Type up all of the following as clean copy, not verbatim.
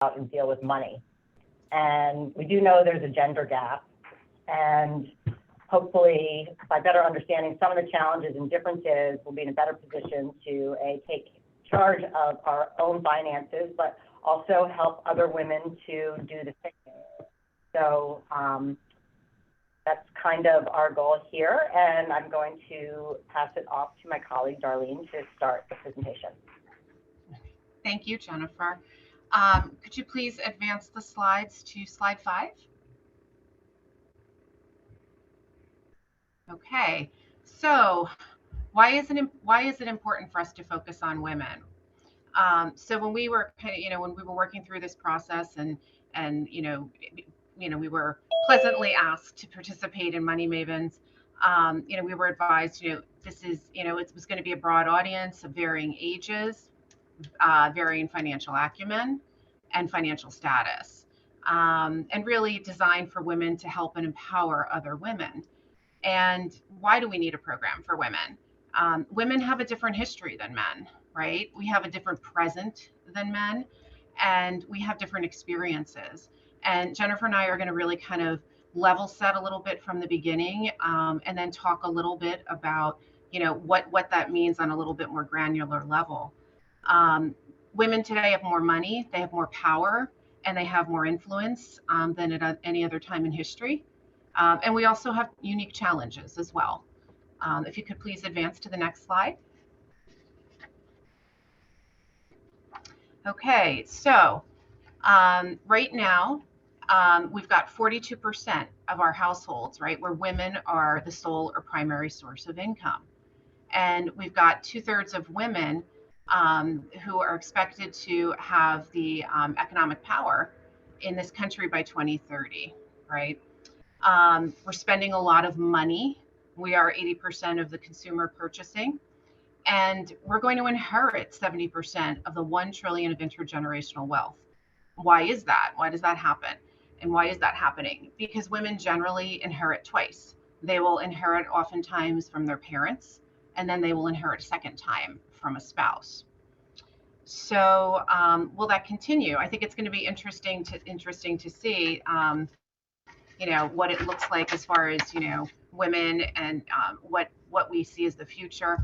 and deal with money. And we do know there's a gender gap, and hopefully by better understanding some of the challenges and differences, we'll be in a better position to take charge of our own finances, but also help other women to do the same. So that's kind of our goal here, and I'm going to pass it off to my colleague, Darlene, to start the presentation. Thank you, Jennifer. Could you please advance the slides to slide 5? Okay, so why is it important for us to focus on women? So when we were when we were working through this process, and we were pleasantly asked to participate in Money Mavens, we were advised, this is, it was going to be a broad audience of varying ages, varying financial acumen and financial status, and really designed for women to help and empower other women. And why do we need a program for women? Women have a different history than men, right? We have a different present than men, and we have different experiences. And Jennifer and I are going to really kind of level set a little bit from the beginning, and then talk a little bit about, what that means on a little bit more granular level. Women today have more money, they have more power, and they have more influence than at any other time in history. And we also have unique challenges as well. If you could please advance to the next slide. Okay, so right now, we've got 42% of our households, right, where women are the sole or primary source of income. And we've got 2/3 of women who are expected to have the economic power in this country by 2030, right? We're spending a lot of money. We are 80% of the consumer purchasing, and we're going to inherit 70% of the 1 trillion of intergenerational wealth. Why is that? Why does that happen? And why is that happening? Because women generally inherit twice. They will inherit oftentimes from their parents, and then they will inherit a second time from a spouse. So will that continue? I think it's going to be interesting to see, what it looks like as far as, women and what we see as the future.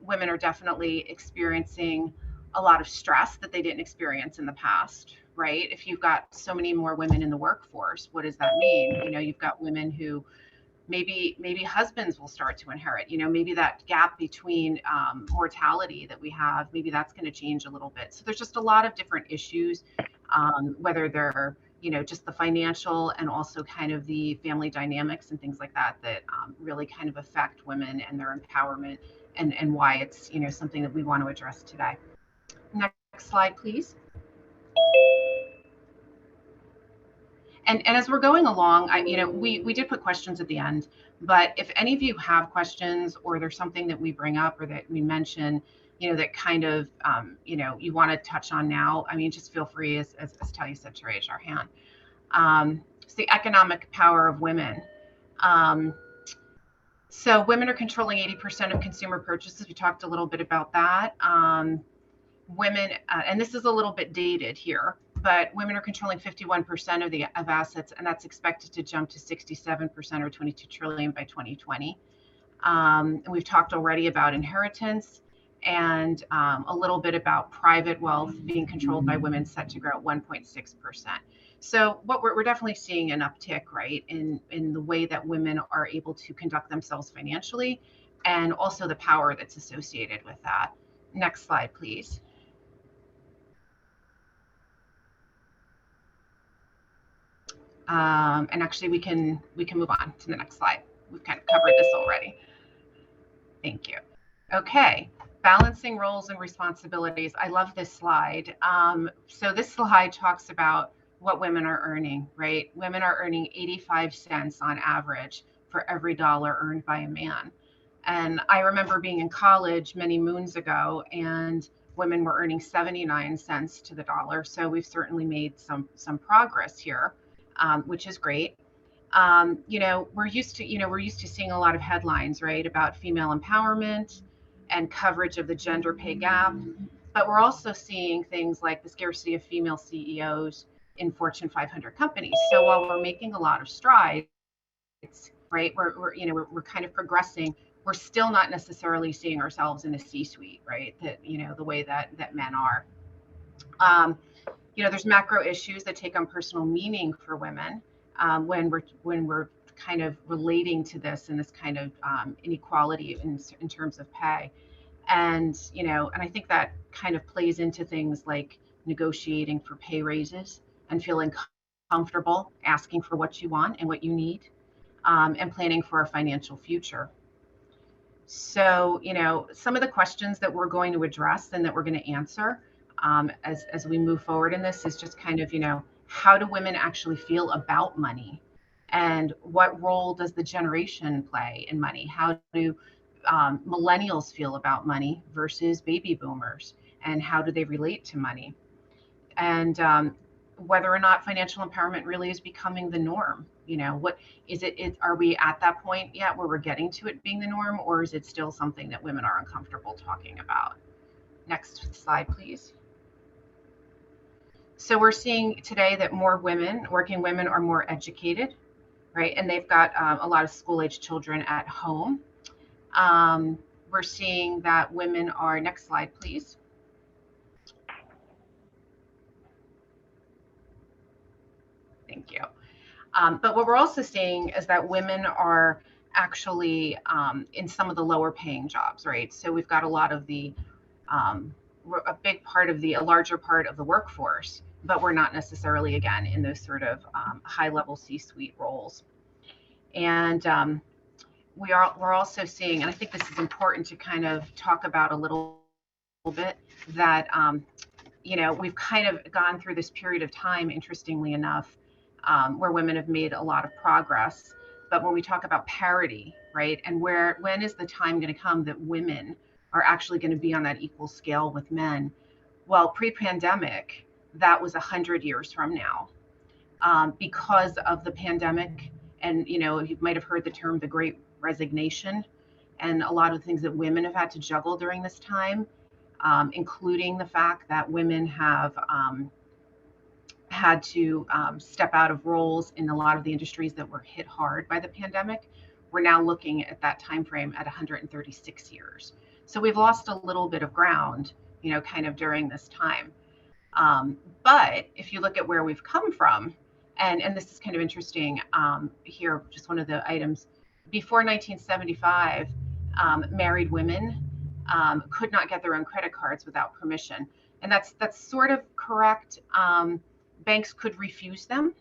Women are definitely experiencing a lot of stress that they didn't experience in the past, right? If you've got so many more women in the workforce, what does that mean? You've got women who maybe husbands will start to inherit, maybe that gap between mortality that we have, maybe that's going to change a little bit. So there's just a lot of different issues, whether they're, just the financial and also kind of the family dynamics and things like that, that really kind of affect women and their empowerment, and why it's, something that we want to address today. Next slide, please. And as we're going along, we did put questions at the end, but if any of you have questions, or there's something that we bring up or that we mention, that kind of, you want to touch on now, just feel free, as Talia said, to raise your hand. It's the economic power of women. So women are controlling 80% of consumer purchases. We talked a little bit about that. Women, and this is a little bit dated here, but women are controlling 51% of assets, and that's expected to jump to 67%, or 22 trillion by 2020. And we've talked already about inheritance, and a little bit about private wealth being controlled by women, set to grow at 1.6%. So what we're definitely seeing an uptick, right, in the way that women are able to conduct themselves financially, and also the power that's associated with that. Next slide, please. And actually, we can move on to the next slide. We've kind of covered this already. Thank you. Okay, balancing roles and responsibilities. I love this slide. So this slide talks about what women are earning, right? Women are earning 85 cents on average for every dollar earned by a man. And I remember being in college many moons ago, and women were earning 79 cents to the dollar. So we've certainly made some progress here, which is great. We're used to seeing a lot of headlines, right, about female empowerment and coverage of the gender pay gap. But we're also seeing things like the scarcity of female CEOs in Fortune 500 companies. So while we're making a lot of strides, right, we're kind of progressing. We're still not necessarily seeing ourselves in a C-suite, right? That the way that men are. Um, there's macro issues that take on personal meaning for women when we're kind of relating to this and this kind of inequality in terms of pay. And I think that kind of plays into things like negotiating for pay raises and feeling comfortable asking for what you want and what you need, and planning for a financial future. So, some of the questions that we're going to address and that we're going to answer, as we move forward in this, is just kind of, how do women actually feel about money? And what role does the generation play in money? How do millennials feel about money versus baby boomers? And how do they relate to money? And whether or not financial empowerment really is becoming the norm. What is it, are we at that point yet where we're getting to it being the norm, or is it still something that women are uncomfortable talking about? Next slide, please. So we're seeing today that more women, working women, are more educated, right? And they've got a lot of school-age children at home. We're seeing that women are, next slide, please. Thank you. But what we're also seeing is that women are actually in some of the lower paying jobs, right? So we've got a lot of a larger part of the workforce, but we're not necessarily, again, in those sort of high level C-suite roles. And we're also seeing, and I think this is important to kind of talk about a little bit, that we've kind of gone through this period of time, interestingly enough, where women have made a lot of progress. But when we talk about parity, right, and when is the time going to come that women are actually going to be on that equal scale with men? Well, pre-pandemic, that was 100 years from now, because of the pandemic. And you might have heard the term the Great Resignation, and a lot of things that women have had to juggle during this time, including the fact that women have had to step out of roles in a lot of the industries that were hit hard by the pandemic. We're now looking at that time frame at 136 years. So we've lost a little bit of ground, kind of during this time. But if you look at where we've come from, and this is kind of interesting, here, just one of the items, before 1975, married women could not get their own credit cards without permission. And that's sort of correct. Banks could refuse them.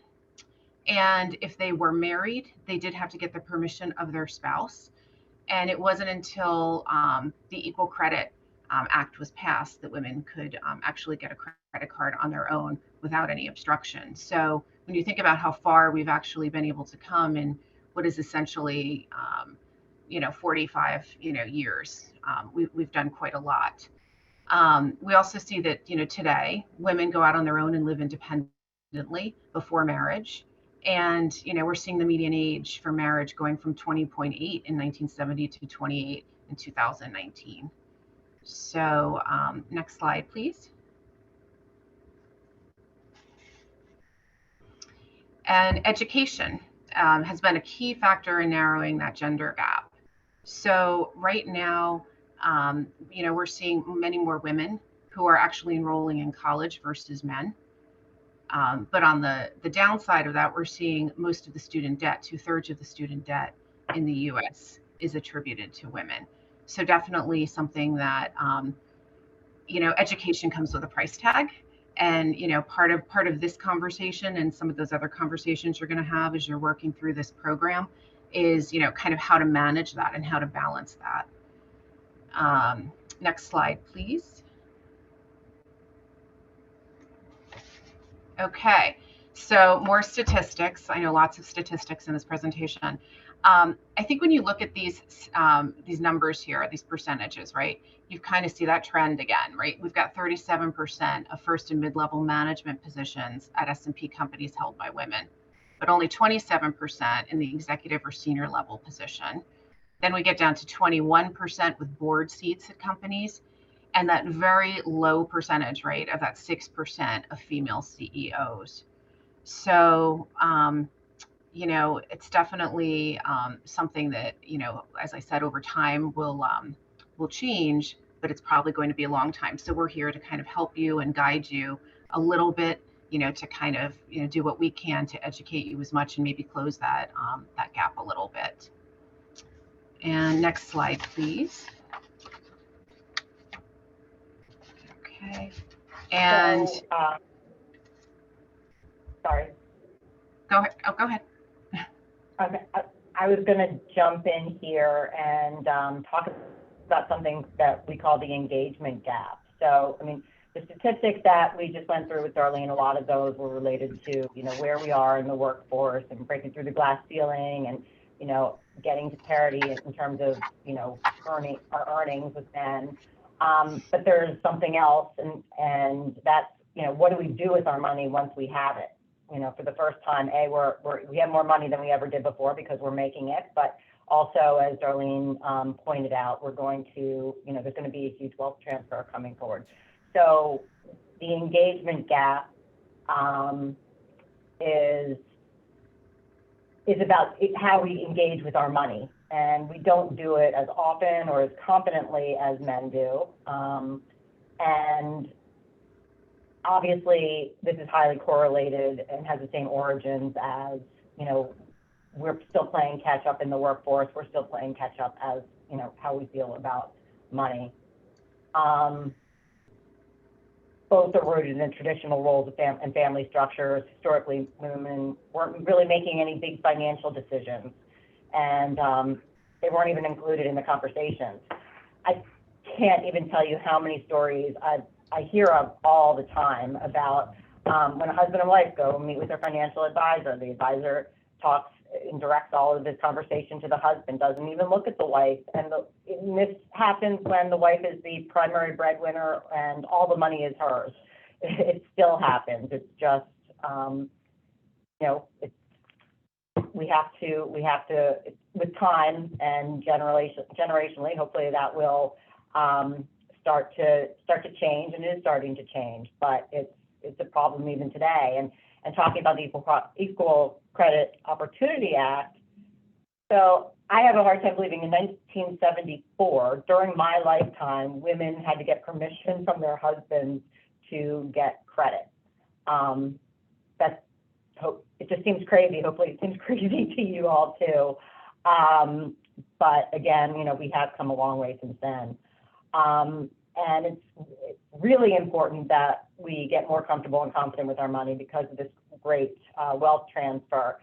And if they were married, they did have to get the permission of their spouse. And it wasn't until the Equal Credit Act was passed that women could actually get a credit card on their own without any obstruction. So when you think about how far we've actually been able to come in what is essentially 45 years, we've done quite a lot. We also see that today women go out on their own and live independently before marriage. And we're seeing the median age for marriage going from 20.8 in 1970 to 28 in 2019. So next slide, please. And education has been a key factor in narrowing that gender gap. So right now, we're seeing many more women who are actually enrolling in college versus men. But on the downside of that, we're seeing most of the student debt, 2/3 of the student debt in the US is attributed to women. So definitely something that, education comes with a price tag. And, part of this conversation and some of those other conversations you're going to have as you're working through this program is, kind of how to manage that and how to balance that. Next slide, please. Okay, so more statistics. I know lots of statistics in this presentation. I think when you look at these numbers here, these percentages, right, you kind of see that trend again, right? We've got 37% of first and mid-level management positions at S&P companies held by women, but only 27% in the executive or senior level position. Then we get down to 21% with board seats at companies, and that very low percentage rate of that 6% of female CEOs. So, it's definitely something that, as I said, over time will change, but it's probably going to be a long time. So we're here to kind of help you and guide you a little bit, to kind of, do what we can to educate you as much and maybe close that gap a little bit. And next slide, please. Okay. And So, sorry. Go ahead. Oh, go ahead. Okay. I was going to jump in here and talk about something that we call the engagement gap. So, I mean, the statistics that we just went through with Darlene, a lot of those were related to, where we are in the workforce and breaking through the glass ceiling and, getting to parity in terms of, our earnings with men. But there's something else, and that's, what do we do with our money once we have it? For the first time, we have more money than we ever did before because we're making it, but also, as Darlene pointed out, we're going to, there's going to be a huge wealth transfer coming forward. So the engagement gap is about how we engage with our money, and we don't do it as often or as competently as men do, and obviously, this is highly correlated and has the same origins as, we're still playing catch up in the workforce. We're still playing catch up as, how we feel about money. Both are rooted in traditional roles of and family structures. Historically, women weren't really making any big financial decisions, and they weren't even included in the conversations. I can't even tell you how many stories I hear of all the time about when a husband and wife go meet with their financial advisor. The advisor talks and directs all of this conversation to the husband, doesn't even look at the wife. And this happens when the wife is the primary breadwinner and all the money is hers. It still happens. It's just, we have to, with time and generationally, hopefully that will start to change, and it is starting to change, but it's a problem even today. And talking about the Equal Credit Opportunity Act, so I have a hard time believing in 1974, during my lifetime, women had to get permission from their husbands to get credit. It just seems crazy. Hopefully it seems crazy to you all too. But again, we have come a long way since then. And it's really important that we get more comfortable and confident with our money because of this great wealth transfer.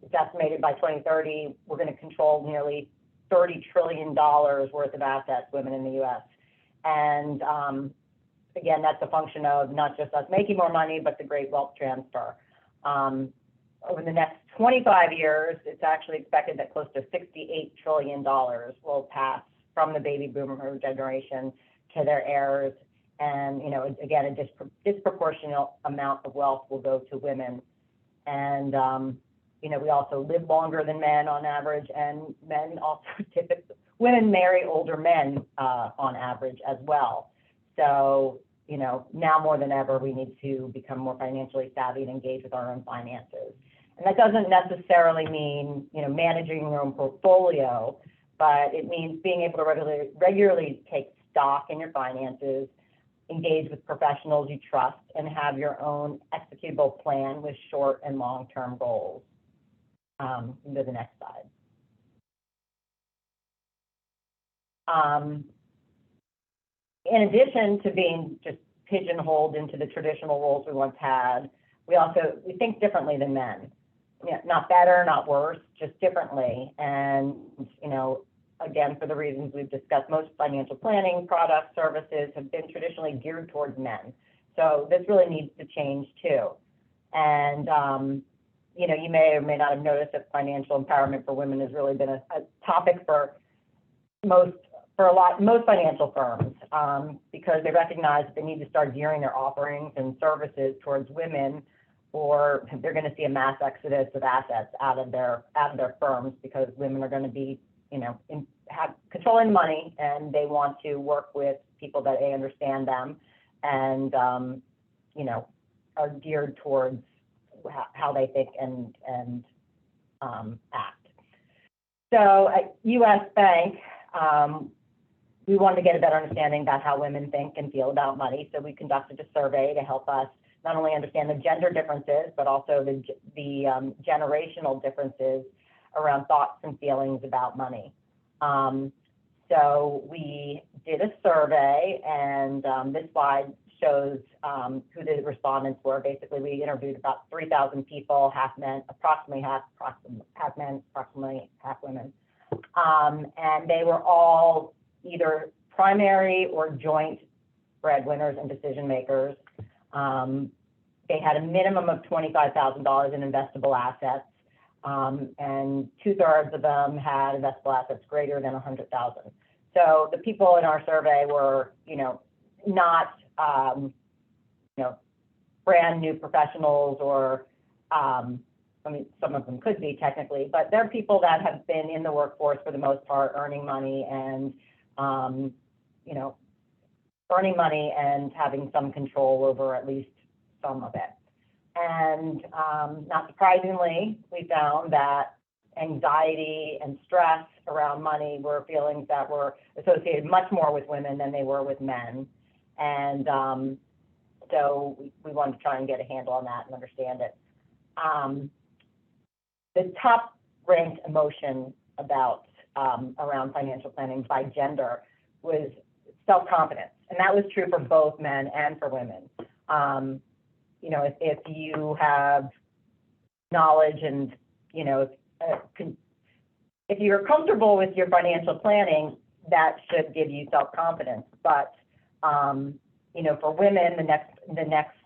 It's estimated by 2030, we're going to control nearly $30 trillion worth of assets, women in the U.S. And again, that's a function of not just us making more money, but the great wealth transfer. Over the next 25 years, it's actually expected that close to $68 trillion will pass from the baby boomer generation to their heirs. And, again, a disproportionate amount of wealth will go to women. And, we also live longer than men on average, and men also women marry older men on average as well. So, now more than ever, we need to become more financially savvy and engage with our own finances. And that doesn't necessarily mean, managing your own portfolio, but it means being able to regularly take stock in your finances, engage with professionals you trust, and have your own executable plan with short and long-term goals. Go to the next slide. In addition to being just pigeonholed into the traditional roles we once had, we think differently than men. Not better, not worse, just differently. And, again, for the reasons we've discussed, most financial planning products, services have been traditionally geared towards men. So this really needs to change too. And, you may or may not have noticed that financial empowerment for women has really been a topic for most financial firms because they recognize that they need to start gearing their offerings and services towards women, or they're going to see a mass exodus of assets out of their firms because women are going to be, controlling money, and they want to work with people that understand them and, you know, are geared towards how they think and act. So at US Bank, we wanted to get a better understanding about how women think and feel about money. So we conducted a survey to help us not only understand the gender differences, but also the generational differences around thoughts and feelings about money. So we did a survey, and this slide shows who the respondents were. Basically, we interviewed about 3,000 people, half men, approximately half men, approximately half women. And they were all either primary or joint breadwinners and decision makers. They had a minimum of $25,000 in investable assets, and 2/3 of them had investable assets greater than $100,000. So the people in our survey were, you know, not, you know, brand new professionals or, I mean, some of them could be technically, but they're people that have been in the workforce for the most part, earning money and, you know, earning money and having some control over at least some of it. And not surprisingly, we found that anxiety and stress around money were feelings that were associated much more with women than they were with men. And so we wanted to try and get a handle on that and understand it. The top ranked emotion about around financial planning by gender was self-confidence. And that was true for both men and for women. You know, if you have knowledge and, you know, if you're comfortable with your financial planning, that should give you self-confidence. But, you know, for women, the next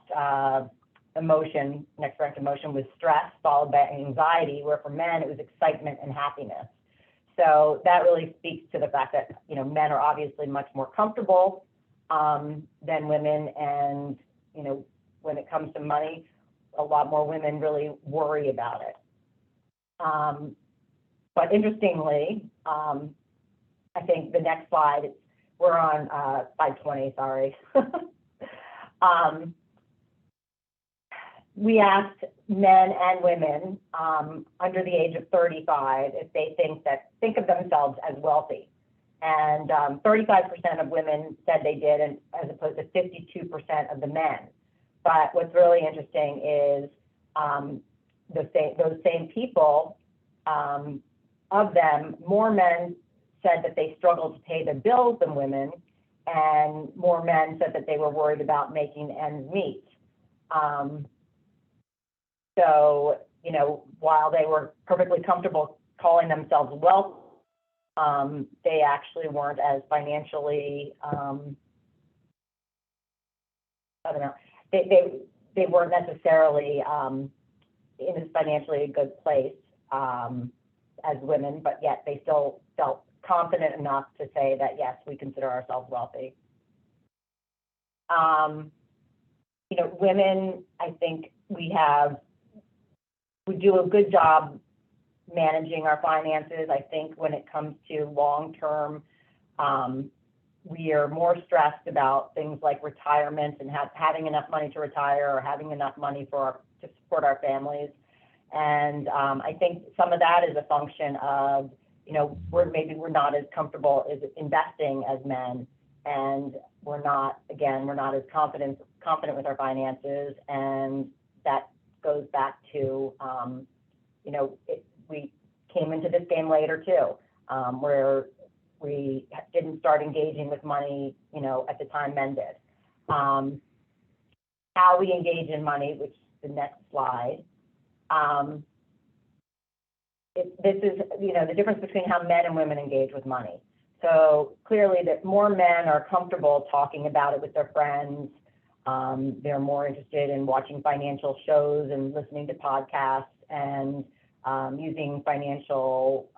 ranked emotion was stress, followed by anxiety, where for men, it was excitement and happiness. So that really speaks to the fact that, you know, men are obviously much more comfortable than women. And, you know, when it comes to money, a lot more women really worry about it. But interestingly, I think the next slide, we're on slide 20, sorry. We asked men and women under the age of 35 if they think of themselves as wealthy. And 35% of women said they did, and as opposed to 52% of the men. But what's really interesting is those same people, of them, more men said that they struggled to pay their bills than women, and more men said that they were worried about making ends meet. So, you know, while they were perfectly comfortable calling themselves wealthy, they actually weren't as financially, I don't know, they weren't necessarily in a financially good place as women, but yet they still felt confident enough to say that, yes, we consider ourselves wealthy. You know, women, I think we do a good job managing our finances. I think when it comes to long-term, we are more stressed about things like retirement and having enough money to retire or having enough money to support our families. And I think some of that is a function of, you know, we're not as comfortable as investing as men, and we're not as confident with our finances, and that goes back to, you know, we came into this game later too, where we didn't start engaging with money, you know, at the time men did. How we engage in money, which is the next slide. This is, you know, the difference between how men and women engage with money. So clearly that more men are comfortable talking about it with their friends. They're more interested in watching financial shows and listening to podcasts and using financial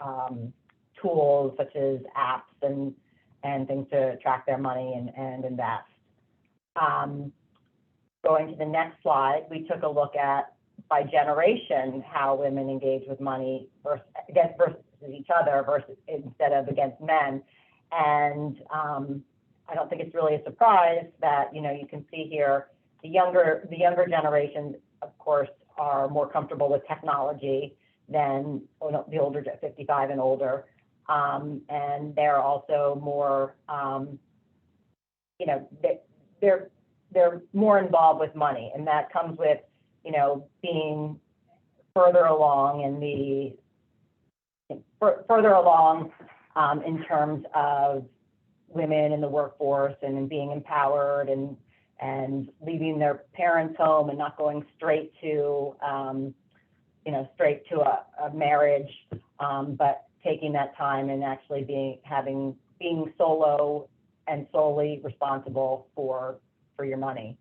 tools such as apps and things to track their money and invest. Going to the next slide, we took a look at, by generation, how women engage with money versus each other instead of against men. And I don't think it's really a surprise that, you know, you can see here, the younger generations, of course, are more comfortable with technology than the older, 55 and older. And they're also more, you know, they're more involved with money, and that comes with, you know, being further along in in terms of women in the workforce and in being empowered and leaving their parents home and not going straight to, you know, straight to a marriage, but taking that time and actually being solo and solely responsible for your money.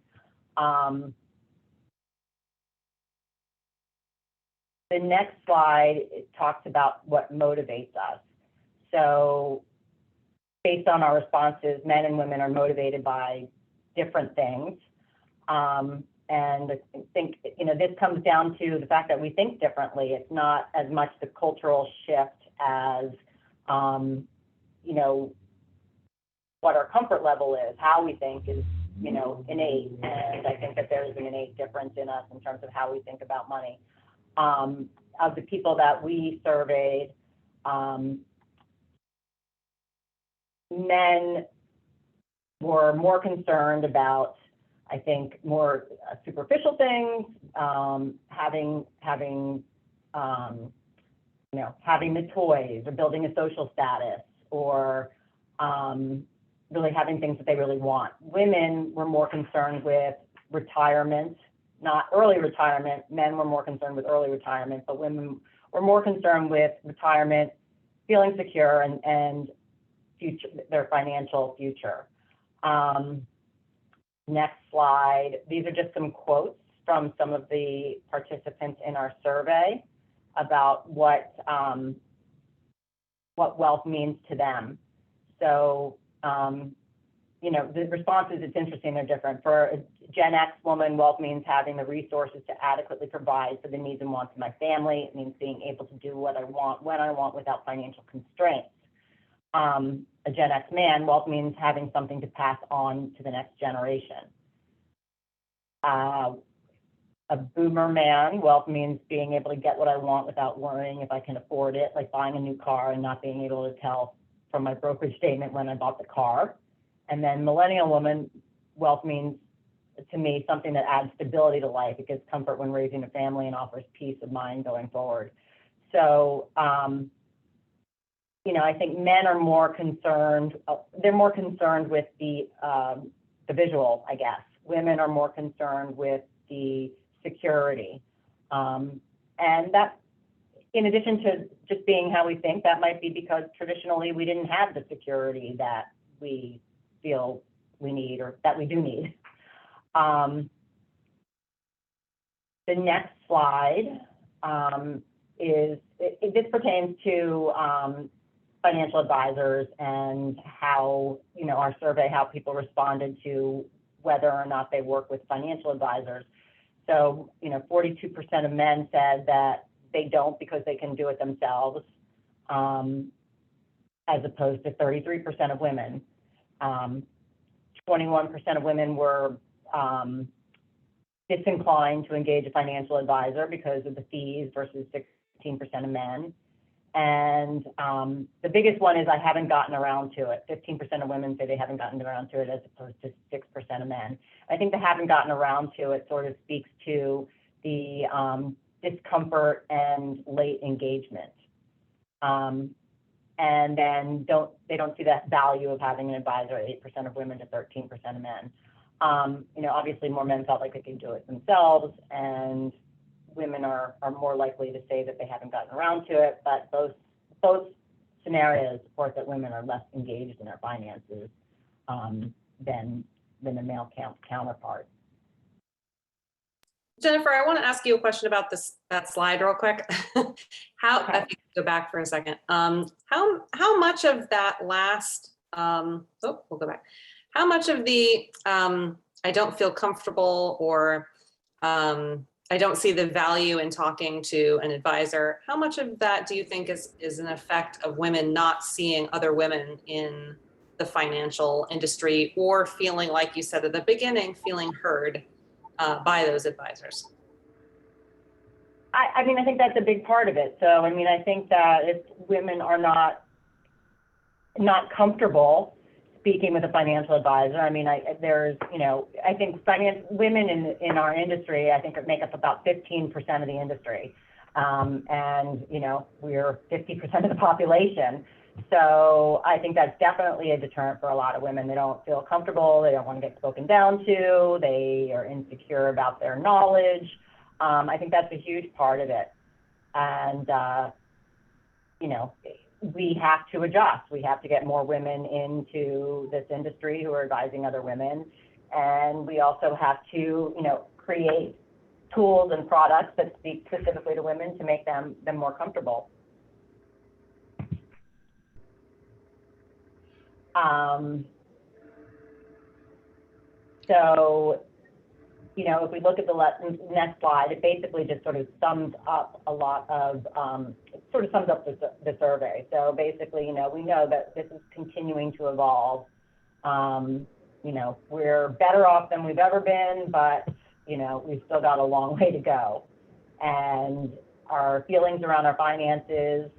The next slide, it talks about what motivates us. So based on our responses, men and women are motivated by different things. And I think, you know, this comes down to the fact that we think differently. It's not as much the cultural shift as, you know, what our comfort level is. How we think is, you know, innate. And I think that there's an innate difference in us in terms of how we think about money. Of the people that we surveyed, men were more concerned about, I think, more superficial things, having you know, having the toys or building a social status, or really having things that they really want. Women were more concerned with retirement, not early retirement. Men were more concerned with early retirement, but women were more concerned with retirement, feeling secure, and future, their financial future. Next slide. These are just some quotes from some of the participants in our survey about what wealth means to them. So, you know, the responses, it's interesting, they're different. For a Gen X woman, wealth means having the resources to adequately provide for the needs and wants of my family. It means being able to do what I want, when I want, without financial constraints. A Gen X man, wealth means having something to pass on to the next generation. A boomer man, wealth means being able to get what I want without worrying if I can afford it, like buying a new car and not being able to tell from my brokerage statement when I bought the car. And then millennial woman, wealth means to me something that adds stability to life. It gives comfort when raising a family and offers peace of mind going forward. So, you know, I think men are more concerned, they're more concerned with the visual, I guess. Women are more concerned with the security. And that, in addition to just being how we think, that might be because traditionally we didn't have the security that we feel we need, or that we do need. The next slide this pertains to financial advisors and how, you know, our survey, how people responded to whether or not they work with financial advisors. So, you know, 42% of men said that they don't because they can do it themselves, as opposed to 33% of women. 21% of women were disinclined to engage a financial advisor because of the fees versus 16% of men. And the biggest one is I haven't gotten around to it. 15% of women say they haven't gotten around to it as opposed to 6% of men. I think the haven't gotten around to it sort of speaks to the discomfort and late engagement. And then they don't see that value of having an advisor, 8% of women to 13% of men. You know, obviously more men felt like they could do it themselves, and women are more likely to say that they haven't gotten around to it, but both scenarios support that women are less engaged in their finances than the male counterpart. Jennifer, I want to ask you a question about that slide real quick. I think go back for a second. How much of that last, we'll go back. How much of the I don't feel comfortable, or I don't see the value in talking to an advisor, how much of that do you think is an effect of women not seeing other women in the financial industry, or feeling, like you said at the beginning, feeling heard by those advisors? I mean, I think that's a big part of it. So, I mean, I think that if women are not comfortable speaking with a financial advisor, I mean, there's, you know, I think women in our industry, I think make up about 15% of the industry. And, you know, we're 50% of the population. So I think that's definitely a deterrent for a lot of women. They don't feel comfortable. They don't want to get spoken down to. They are insecure about their knowledge. I think that's a huge part of it. And, you know, we have to adjust. We have to get more women into this industry who are advising other women. And we also have to, you know, create tools and products that speak specifically to women to make them more comfortable. So, you know, if we look at the next slide, it basically just sort of sums up a lot of, it sort of sums up the survey. So basically, you know, we know that this is continuing to evolve. You know, we're better off than we've ever been, but, you know, we've still got a long way to go. And our feelings around our finances,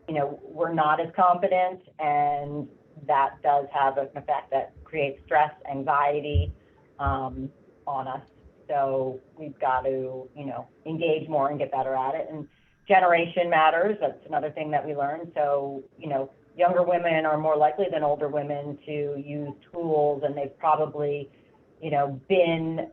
you know, we're not as confident, and that does have an effect that creates stress, anxiety, on us. So we've got to, you know, engage more and get better at it. And generation matters. That's another thing that we learned. So, you know, younger women are more likely than older women to use tools, and they've probably, you know, been,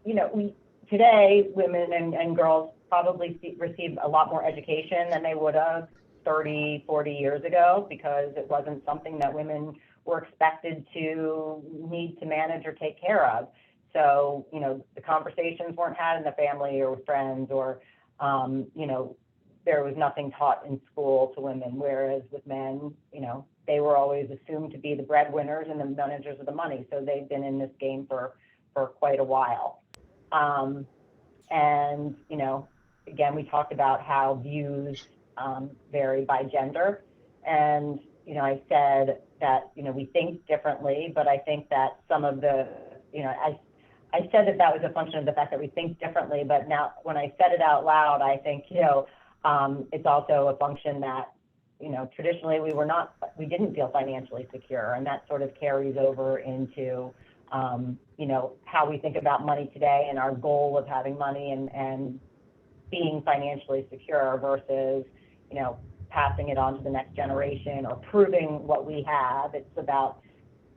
you know, today women and girls probably receive a lot more education than they would have 30, 40 years ago, because it wasn't something that women were expected to need to manage or take care of. So, you know, the conversations weren't had in the family or with friends, or, you know, there was nothing taught in school to women, whereas with men, you know, they were always assumed to be the breadwinners and the managers of the money. So they've been in this game for quite a while. And, you know, again, we talked about how views vary by gender. And, you know, I said that, you know, we think differently, but I think that some of the, you know, I said that was a function of the fact that we think differently, but now when I said it out loud, I think, you know, it's also a function that, you know, traditionally we didn't feel financially secure, and that sort of carries over into, you know, how we think about money today and our goal of having money and being financially secure versus, you know, passing it on to the next generation or proving what we have. It's about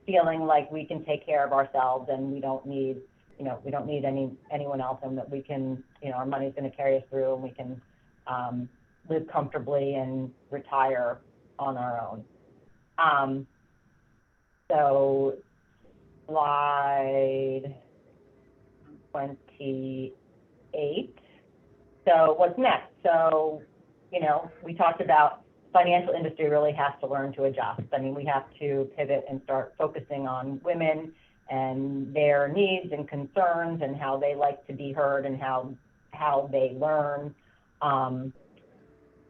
feeling like we can take care of ourselves, and we don't need, you know, we don't need anyone else, and that we can, you know, our money's going to carry us through, and we can live comfortably and retire on our own. So slide 28. So what's next? So, you know, we talked about financial industry really has to learn to adjust. I mean, we have to pivot and start focusing on women and their needs and concerns and how they like to be heard and how they learn.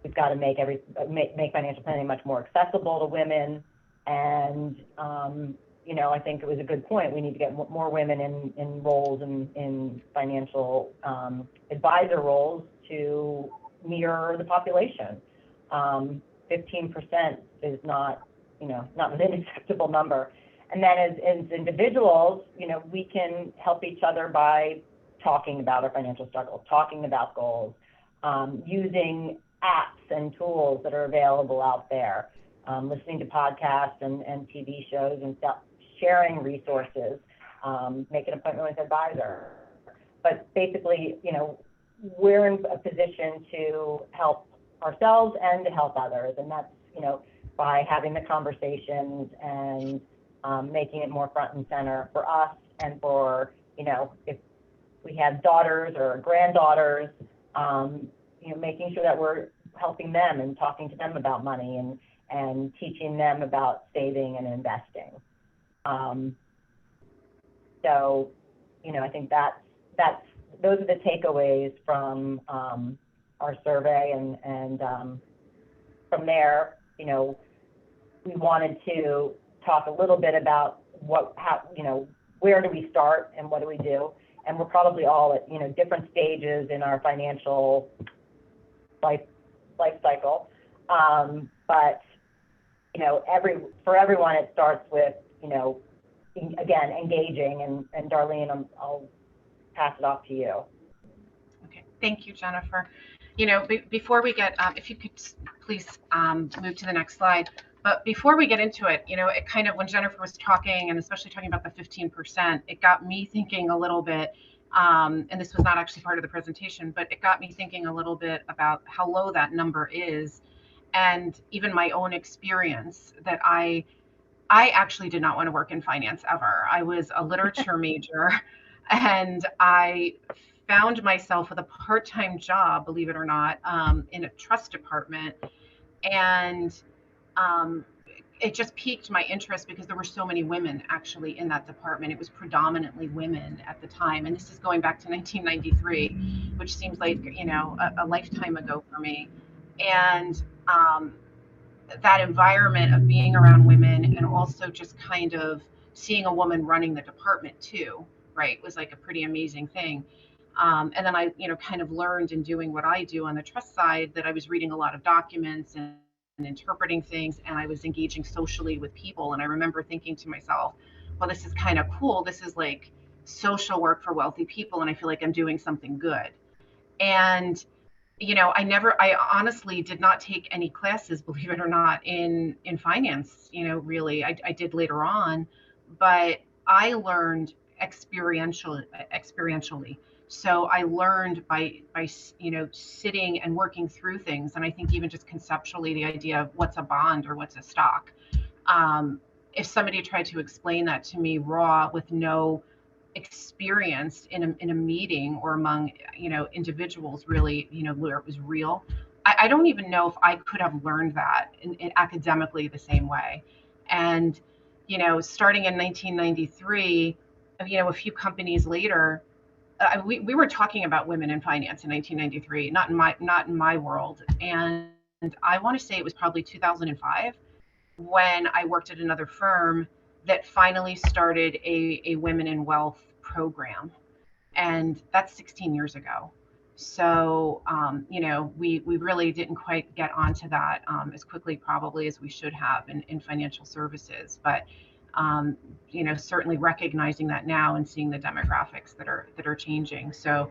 We've got to make financial planning much more accessible to women. And, you know, I think it was a good point. We need to get more women in roles in financial advisor roles to mirror the population. 15% is not, you know, not an unacceptable number. And then as individuals, you know, we can help each other by talking about our financial struggles, talking about goals, using apps and tools that are available out there, listening to podcasts and TV shows and sharing resources, make an appointment with an advisor. But basically, you know, we're in a position to help ourselves and to help others. And that's, you know, by having the conversations and making it more front and center for us and for, you know, if we have daughters or granddaughters, you know, making sure that we're helping them and talking to them about money and teaching them about saving and investing. So, you know, I think those are the takeaways from our survey, and from there, you know, we wanted to talk a little bit about where do we start and what do we do? And we're probably all at, different stages in our financial life cycle. But, for everyone, it starts with, again, engaging. And Darlene, I'll pass it off to you. Okay, thank you, Jennifer. Before we get, if you could please move to the next slide. But before we get into it, it kind of, when Jennifer was talking, and especially talking about the 15%, it got me thinking a little bit, and this was not actually part of the presentation, but it got me thinking a little bit about how low that number is, and even my own experience that I actually did not want to work in finance ever. I was a literature major, and I found myself with a part-time job, believe it or not, in a trust department. And it just piqued my interest because there were so many women actually in that department. It was predominantly women at the time. And this is going back to 1993, which seems like, a lifetime ago for me. And that environment of being around women, and also just kind of seeing a woman running the department too, right, was like a pretty amazing thing. And then I, kind of learned in doing what I do on the trust side that I was reading a lot of documents and interpreting things, and I was engaging socially with people. And I remember thinking to myself, well, this is kind of cool. This is like social work for wealthy people, and I feel like I'm doing something good. And I honestly did not take any classes, believe it or not, in finance, really. I did later on, but I learned experientially. So I learned by sitting and working through things. And I think even just conceptually, the idea of what's a bond or what's a stock. If somebody tried to explain that to me raw with no experience in a meeting or among individuals, really, where it was real, I don't even know if I could have learned that in academically the same way. And starting in 1993, a few companies later, we were talking about women in finance in 1993, not in my world. And I want to say it was probably 2005 when I worked at another firm that finally started a Women in Wealth program. And that's 16 years ago. So, we really didn't quite get onto that as quickly probably as we should have in financial services. But, certainly recognizing that now and seeing the demographics that are changing. So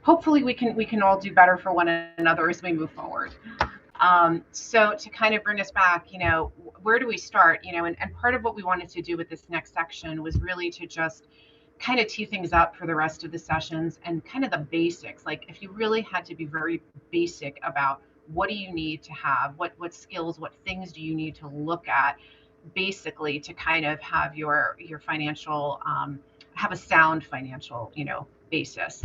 hopefully we can all do better for one another as we move forward. So to kind of bring us back, where do we start? And part of what we wanted to do with this next section was really to just kind of tee things up for the rest of the sessions and kind of the basics. Like if you really had to be very basic about what do you need to have, what skills, what things do you need to look at, basically to kind of have your financial, have a sound financial, basis.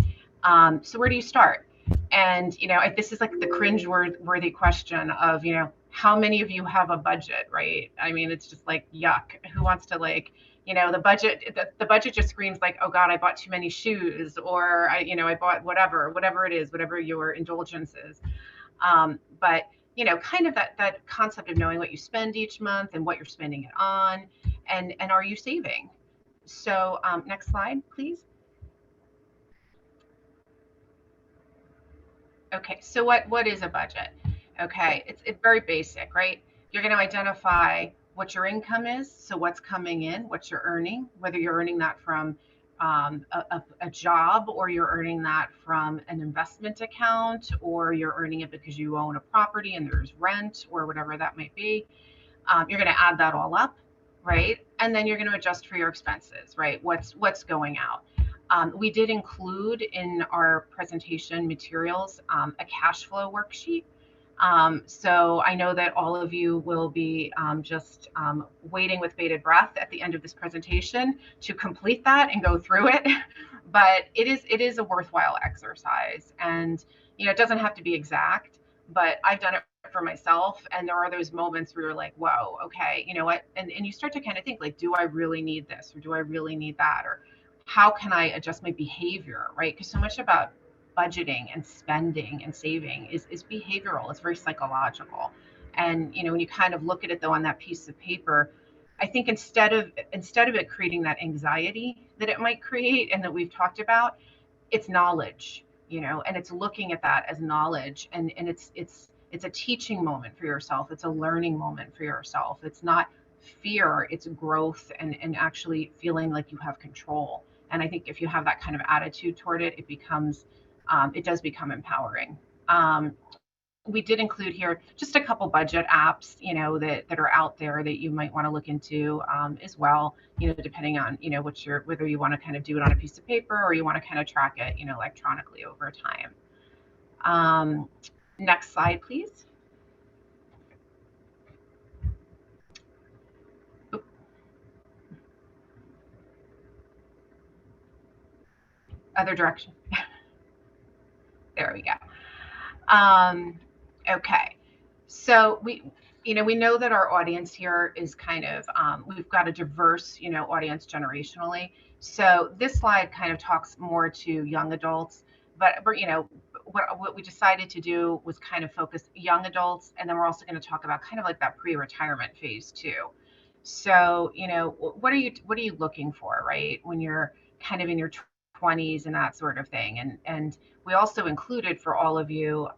So where do you start? And, this is like the cringe-worthy question of, how many of you have a budget, right? I mean, it's just like, yuck. Who wants to the budget just screams like, oh God, I bought too many shoes, or I bought whatever it is, whatever your indulgence is. But, kind of that concept of knowing what you spend each month and what you're spending it on, and are you saving? So next slide, please. Okay, so what is a budget? Okay, it's very basic, right? You're going to identify what your income is, so what's coming in, what you're earning, whether you're earning that from a job, or you're earning that from an investment account, or you're earning it because you own a property and there's rent or whatever that might be. You're going to add that all up, right? And then you're going to adjust for your expenses, right? What's going out. We did include in our presentation materials a cash flow worksheet. So I know that all of you will be just waiting with bated breath at the end of this presentation to complete that and go through it. But it is a worthwhile exercise, and it doesn't have to be exact, but I've done it for myself, and there are those moments where you're like, whoa, okay, you know what, and you start to kind of think like, do I really need this, or do I really need that, or how can I adjust my behavior, right? Because so much about budgeting and spending and saving is behavioral. It's very psychological. And, when you kind of look at it though on that piece of paper, I think instead of it creating that anxiety that it might create and that we've talked about, it's knowledge, and it's looking at that as knowledge, and it's a teaching moment for yourself. It's a learning moment for yourself. It's not fear, it's growth, and actually feeling like you have control. And I think if you have that kind of attitude toward it, it does become empowering. We did include here just a couple budget apps, that are out there that you might want to look into, as well, depending on, whether you want to kind of do it on a piece of paper or you want to kind of track it, electronically over time. Next slide, please. Oop. Other direction. There we go. Okay. So we know that our audience here is kind of, we've got a diverse, audience generationally. So this slide kind of talks more to young adults, but what we decided to do was kind of focus young adults, and then we're also going to talk about kind of like that pre-retirement phase too. So, what are you looking for, right? When you're kind of in your 20s and that sort of thing. And we also included for all of you,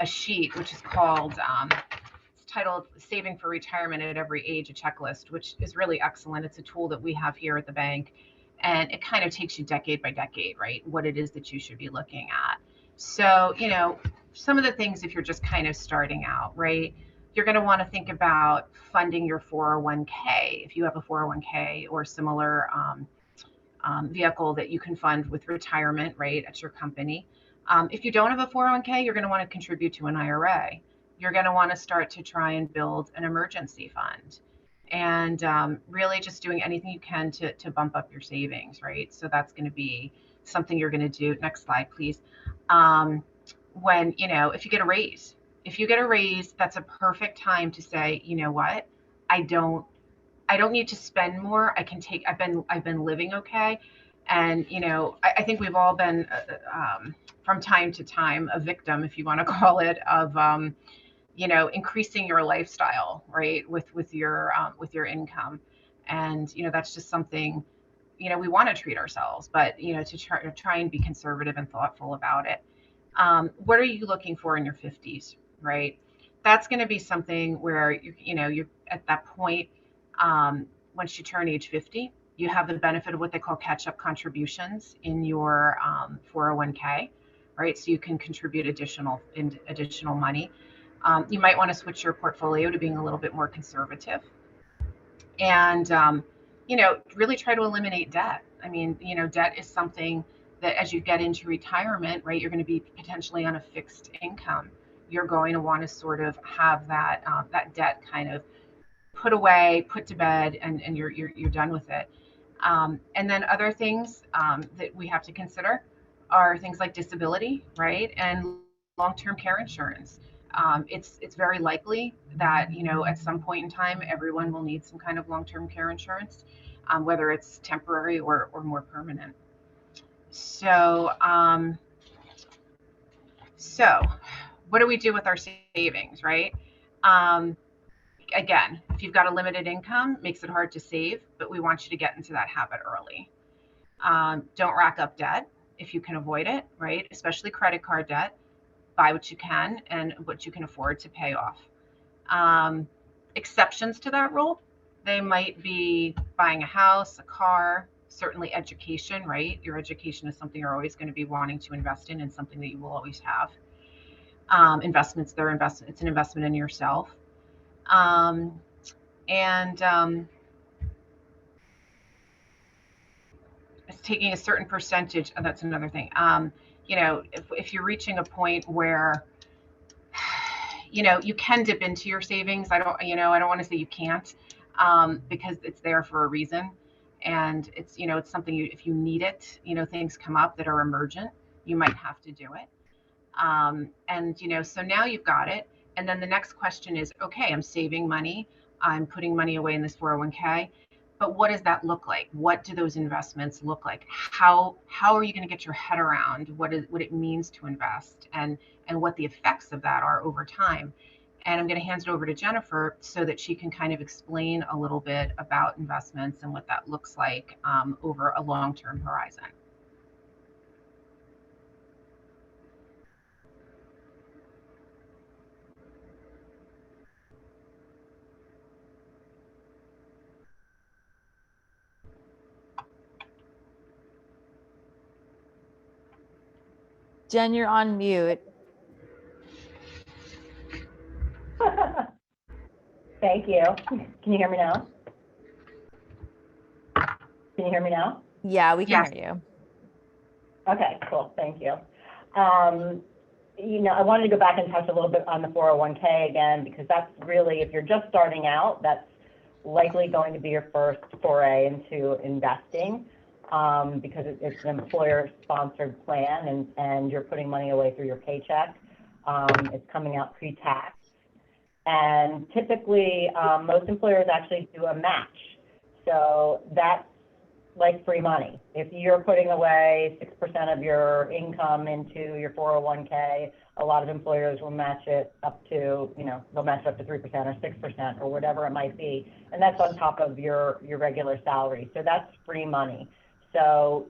a sheet, which is called, it's titled Saving for Retirement at Every Age, a Checklist, which is really excellent. It's a tool that we have here at the bank, and it kind of takes you decade by decade, right? What it is that you should be looking at. So, some of the things, if you're just kind of starting out, right? You're going to want to think about funding your 401k. If you have a 401k or similar vehicle that you can fund with retirement, right, at your company. If you don't have a 401k, you're going to want to contribute to an IRA. You're going to want to start to try and build an emergency fund, and really just doing anything you can to bump up your savings, right? So that's going to be something you're going to do. Next slide, please. When, if you get a raise, that's a perfect time to say, you know what, I don't need to spend more. I've been living okay. And, I think we've all been, from time to time, a victim, if you want to call it, of, increasing your lifestyle, right, with your income. And, that's just something, we want to treat ourselves, but, to try and be conservative and thoughtful about it. What are you looking for in your 50s, right? That's going to be something where, you're at that point, once you turn age 50, you have the benefit of what they call catch-up contributions in your 401k, right? So you can contribute additional money. You might want to switch your portfolio to being a little bit more conservative, and really try to eliminate debt. I mean, debt is something that as you get into retirement, right, you're going to be potentially on a fixed income. You're going to want to sort of have that debt kind of put away, put to bed, and you're done with it. And then other things that we have to consider are things like disability, right, and long-term care insurance. It's very likely that at some point in time everyone will need some kind of long-term care insurance, whether it's temporary or more permanent. So what do we do with our savings, right? Again, if you've got a limited income, it makes it hard to save, but we want you to get into that habit early. Don't rack up debt if you can avoid it, right? Especially credit card debt. Buy what you can and what you can afford to pay off. Exceptions to that rule, they might be buying a house, a car, certainly education, right? Your education is something you're always going to be wanting to invest in and something that you will always have. Investments, it's an investment in yourself. It's taking a certain percentage, and that's another thing. If you're reaching a point where you can dip into your savings, I don't want to say you can't, because it's there for a reason, and it's something if you need it, things come up that are emergent, you might have to do it. So now you've got it. And then the next question is, okay, I'm saving money. I'm putting money away in this 401k, but what does that look like? What do those investments look like? How are you going to get your head around what it means to invest and what the effects of that are over time? And I'm going to hand it over to Jennifer so that she can kind of explain a little bit about investments and what that looks like over a long-term horizon. Jen, you're on mute. Thank you. Can you hear me now? Can you hear me now? Yeah, we can Yes. hear you. Okay, cool. Thank you. You know, I wanted to go back and touch a little bit on the 401k again, because that's really, if you're just starting out, that's likely going to be your first foray into investing, because it's an employer-sponsored plan, and you're putting money away through your paycheck. It's coming out pre-tax. And typically, most employers actually do a match. So that's like free money. If you're putting away 6% of your income into your 401k, a lot of employers will match it up to, you know, they'll match it up to 3% or 6% or whatever it might be. And that's on top of your regular salary. So that's free money. So,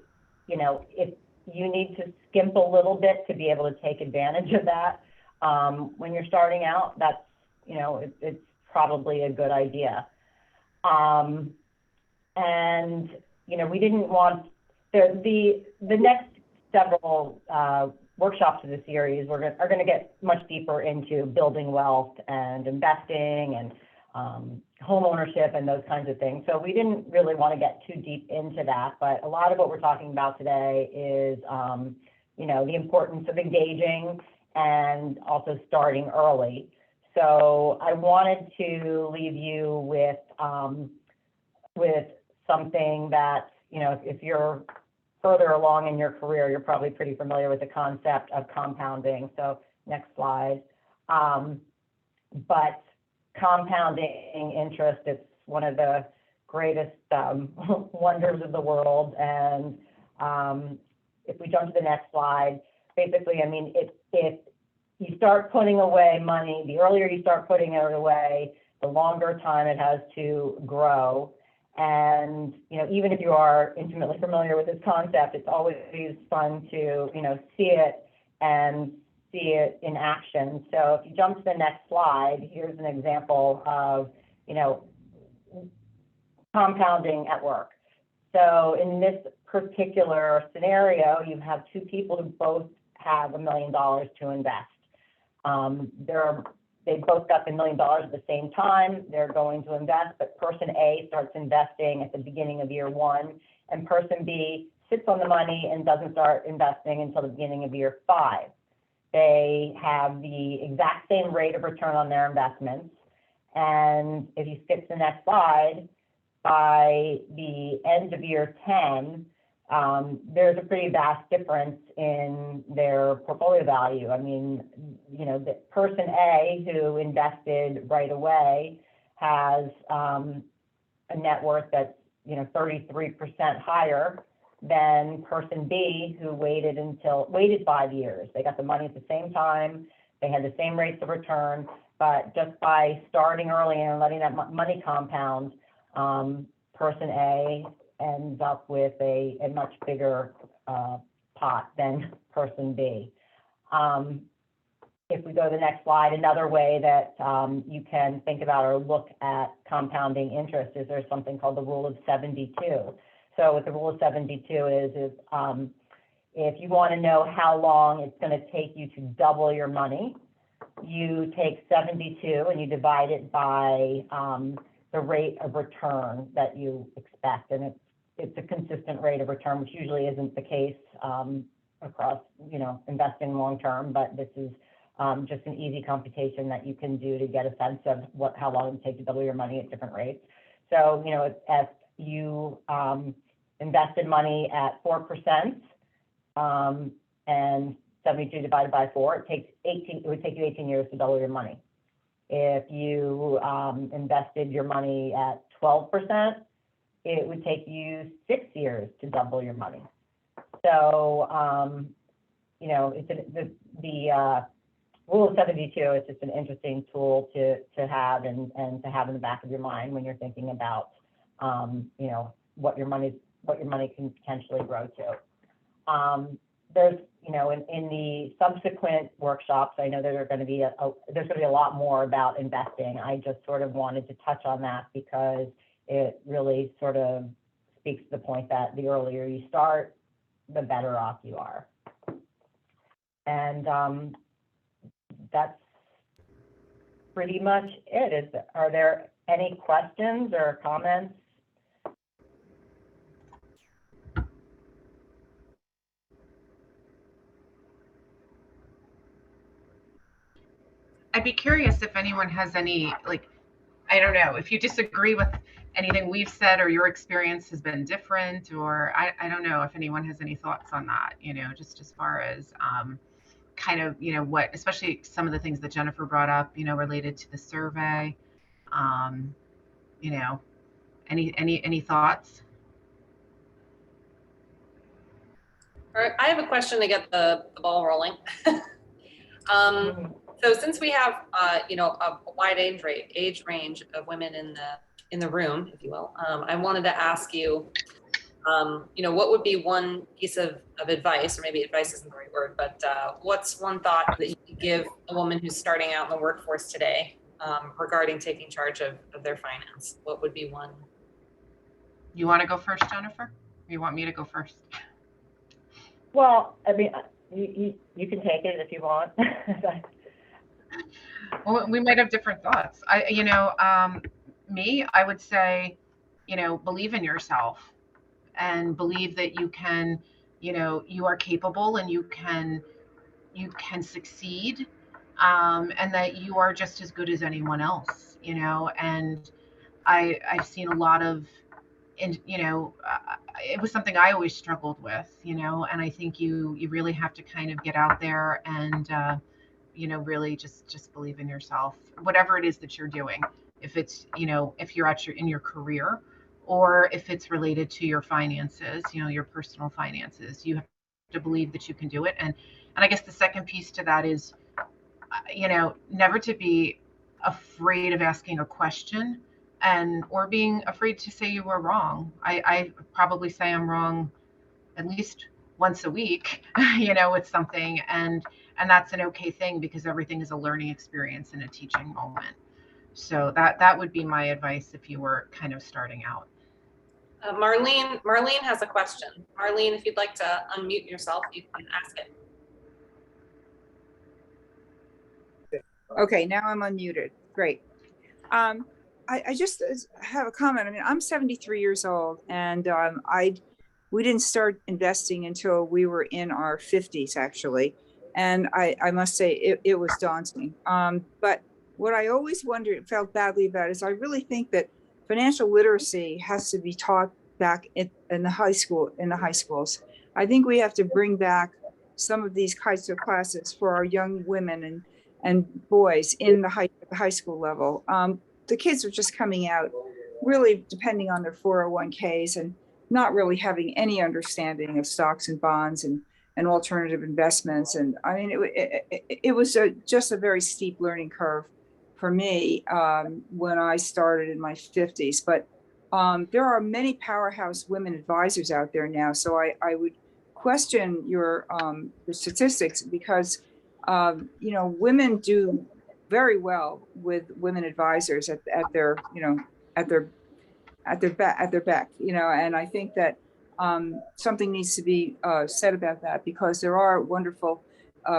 you know, if you need to skimp a little bit to be able to take advantage of that, when you're starting out, that's, you know, it's probably a good idea. And, you know, we didn't want, the next several workshops of the series are going to get much deeper into building wealth and investing and home ownership and those kinds of things. So we didn't really want to get too deep into that, but a lot of what we're talking about today is, you know, the importance of engaging and also starting early. So I wanted to leave you with something that, you know, if you're further along in your career, you're probably pretty familiar with the concept of compounding. So next slide. But compounding interest, it's one of the greatest wonders of the world. And if we jump to the next slide, basically, I mean, if you start putting away money, the earlier you start putting it away, the longer time it has to grow. And, you know, even if you are intimately familiar with this concept, it's always fun to, you know, see it in action. So if you jump to the next slide, here's an example of, you know, compounding at work. So in this particular scenario, you have two people who both have $1 million to invest. They both got the $1 million at the same time. They're going to invest, but person A starts investing at the beginning of year one, and person B sits on the money and doesn't start investing until the beginning of year 5. They have the exact same rate of return on their investments. And if you skip to the next slide, by the end of year 10, there's a pretty vast difference in their portfolio value. I mean, you know, the person A who invested right away has a net worth that's, you know, 33% higher than person B who waited 5 years. They got the money at the same time. They had the same rates of return, but just by starting early and letting that money compound, person A ends up with a much bigger pot than person B. If we go to the next slide, another way that you can think about or look at compounding interest is there's something called the rule of 72. So what the rule of 72 is if you want to know how long it's going to take you to double your money, you take 72 and you divide it by the rate of return that you expect. And it's a consistent rate of return, which usually isn't the case across, you know, investing long term, but this is just an easy computation that you can do to get a sense of how long it would take to double your money at different rates. So, you know, if you invested money at 4% and 72 divided by 4, it would take you 18 years to double your money. If you invested your money at 12%, it would take you 6 years to double your money. So, you know, Rule of 72 is just an interesting tool to have and to have in the back of your mind when you're thinking about, you know, what your money can potentially grow to. There's, you know, in the subsequent workshops, I know there's going to be a lot more about investing. I just sort of wanted to touch on that because it really sort of speaks to the point that the earlier you start, the better off you are. And that's pretty much it. Are there any questions or comments? I'd be curious if anyone has any, like, I don't know, if you disagree with anything we've said or your experience has been different, or I don't know if anyone has any thoughts on that, you know, just as far as kind of, you know, what, especially some of the things that Jennifer brought up, you know, related to the survey, you know, any thoughts? All right, I have a question to get the ball rolling. So since we have, you know, a wide age range of women in the room, if you will, I wanted to ask you, you know, what would be one piece of advice, or maybe advice isn't the right word, but what's one thought that you could give a woman who's starting out in the workforce today regarding taking charge of their finance? What would be one? You want to go first, Jennifer? Or you want me to go first? Well, I mean, you can take it if you want. Well, we might have different thoughts. You know, I would say, you know, believe in yourself and believe that you can, you know, you are capable and you can succeed, and that you are just as good as anyone else, you know. And I've seen a lot of, and you know, it was something I always struggled with, you know. And I think you really have to kind of get out there and you know, really just believe in yourself, whatever it is that you're doing. If it's, you know, if you're in your career, or if it's related to your finances, you know, your personal finances, you have to believe that you can do it. And I guess the second piece to that is, you know, never to be afraid of asking a question, and or being afraid to say you were wrong. I probably say I'm wrong at least once a week, you know, with something, and that's an okay thing, because everything is a learning experience and a teaching moment. So that would be my advice if you were kind of starting out. Marlene has a question. Marlene, if you'd like to unmute yourself, you can ask it. Okay, now I'm unmuted. Great. I just have a comment. I mean, I'm 73 years old, and we didn't start investing until we were in our 50s, actually. And I must say it was daunting. But what I always felt badly about is I really think that financial literacy has to be taught back in the high schools. I think we have to bring back some of these kinds of classes for our young women and boys in the high school level. The kids are just coming out really depending on their 401ks and not really having any understanding of stocks and bonds and alternative investments. And I mean, it was just a very steep learning curve for me when I started in my 50s. But there are many powerhouse women advisors out there now. So I would question your statistics, because you know, women do very well with women advisors at their, you know, at their beck, you know. And I think that something needs to be said about that, because there are wonderful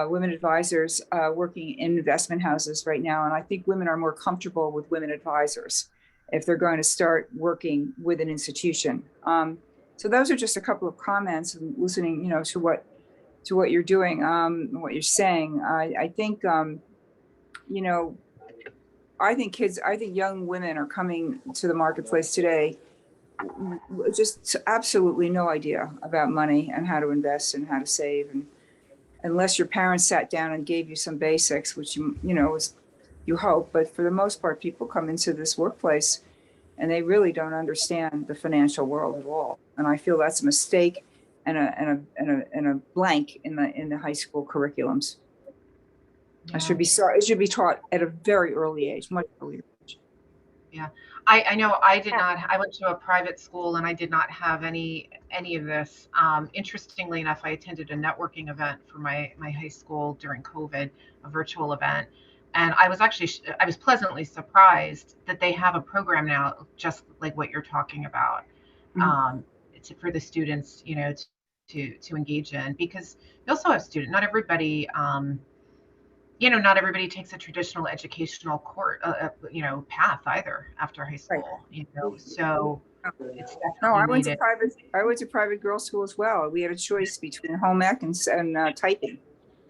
women advisors working in investment houses right now. And I think women are more comfortable with women advisors if they're going to start working with an institution. So those are just a couple of comments, and listening, you know, to what you're doing, what you're saying. I think, you know, I think young women are coming to the marketplace today just absolutely no idea about money and how to invest and how to save. And unless your parents sat down and gave you some basics, which you know, you hope, but for the most part, people come into this workplace and they really don't understand the financial world at all. And I feel that's a mistake and a blank in the high school curriculums. It should be taught at a very early age, much earlier. I know I did not, I went to a private school and I did not have any of this. Interestingly enough, I attended a networking event for my high school during COVID, a virtual event. And I was pleasantly surprised that they have a program now, just like what you're talking about, for the students, to engage in, because you also have not everybody, not everybody takes a traditional educational path either after high school, so it's No, definitely needed. I went to private girls' school as well. We had a choice between home ec and typing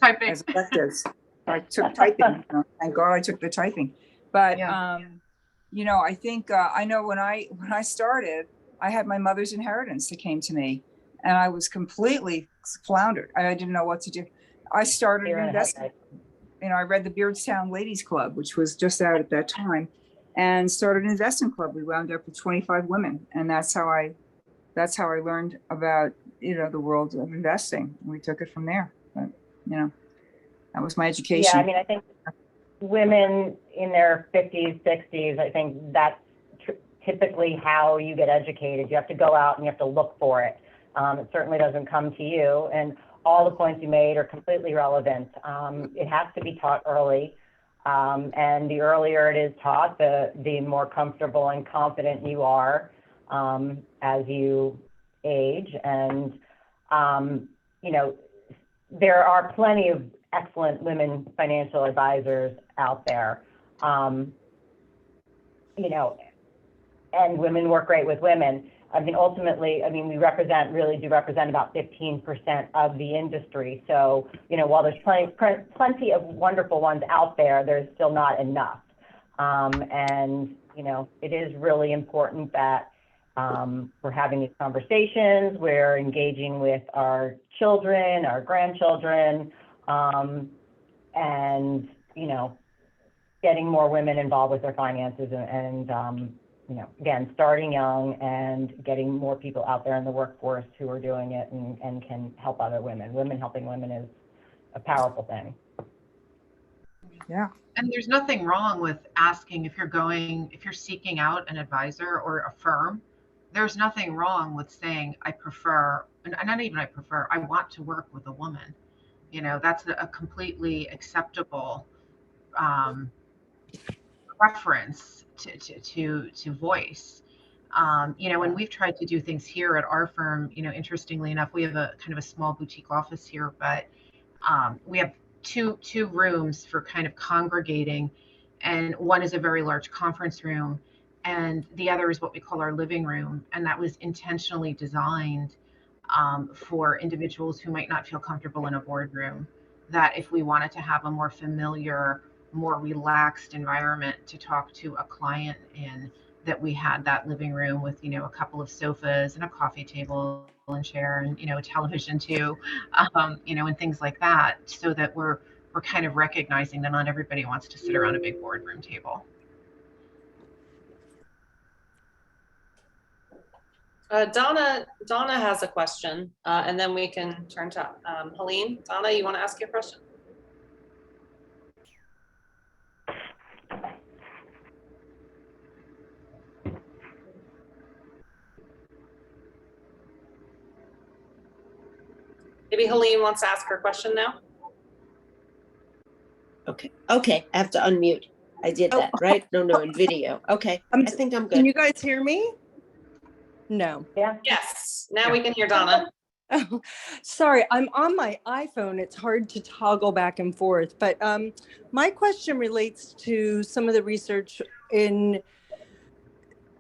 Typing. as electives. I took typing. Thank God I took the typing. But I think I know when I started, I had my mother's inheritance that came to me, and I was completely floundered. I didn't know what to do. I started investing. I read the Beardstown Ladies Club, which was just out at that time, and started an investment club. We wound up with 25 women, and that's how I learned about the world of investing. We took it from there. But that was my education. Yeah, I mean, I think women in their 50s, 60s, I think that's typically how you get educated. You have to go out and you have to look for it. It certainly doesn't come to you. And all the points you made are completely relevant. It has to be taught early. And the earlier it is taught, the more comfortable and confident you are as you age. And, there are plenty of excellent women financial advisors out there, and women work great with women. I mean, ultimately, we really do represent about 15% of the industry. So, while there's plenty of wonderful ones out there, there's still not enough. And, it is really important that we're having these conversations, we're engaging with our children, our grandchildren, and, getting more women involved with their finances and again, starting young and getting more people out there in the workforce who are doing it and can help other women. Women helping women is a powerful thing. Yeah. And there's nothing wrong with asking if you're seeking out an advisor or a firm, there's nothing wrong with saying, I prefer, and not even I prefer, I want to work with a woman. That's a completely acceptable preference to voice. When we've tried to do things here at our firm, interestingly enough, we have a kind of a small boutique office here, but we have two rooms for kind of congregating, and one is a very large conference room, and the other is what we call our living room, and that was intentionally designed for individuals who might not feel comfortable in a boardroom, that if we wanted to have a more familiar, more relaxed environment to talk to a client in, that we had that living room with, a couple of sofas and a coffee table and chair and, a television too, and things like that, so that we're kind of recognizing that not everybody wants to sit around a big boardroom table. Donna has a question, and then we can turn to Helene. Donna, you want to ask your question? Maybe Helene wants to ask her question now. Okay, I have to unmute. I did that, right? No, in video. Okay, I think I'm good. Can you guys hear me? No. Yeah. Yes, now we can hear Donna. Oh, sorry, I'm on my iPhone. It's hard to toggle back and forth. But my question relates to some of the research in,